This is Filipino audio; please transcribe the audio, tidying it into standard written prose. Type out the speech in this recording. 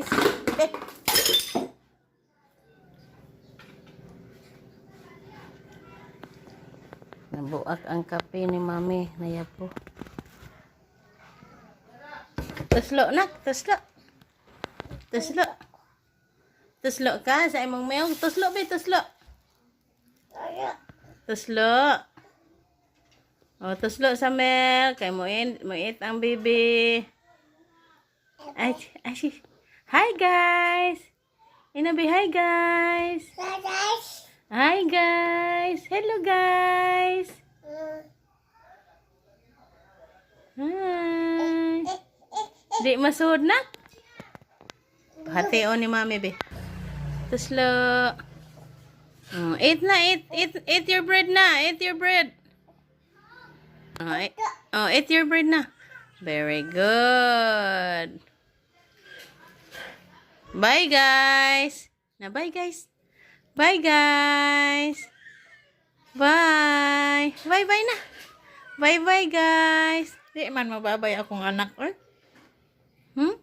guys. Nabuak ang kape ni Mami. Nayapo. Tuslo nak. Tuslo. Tuslo. Tuslo ka sa imong mayong. Tuslo ba? Tuslo. Tuslo. Oh, tuslo sa milk. Kay mo eat ang baby. Ay, hi guys. Inabi, hi guys. Hi guys. Hello guys. Hi. Di masud na? Hati o ni Mami be. Tuslo. Oh, eat na, eat your bread na. Eat your bread. Eat your bread na. Very good. Bye guys. Na bye guys. Bye guys. Bye. Bye bye na. Bye bye guys. Di man mababay akong anak. Hmm?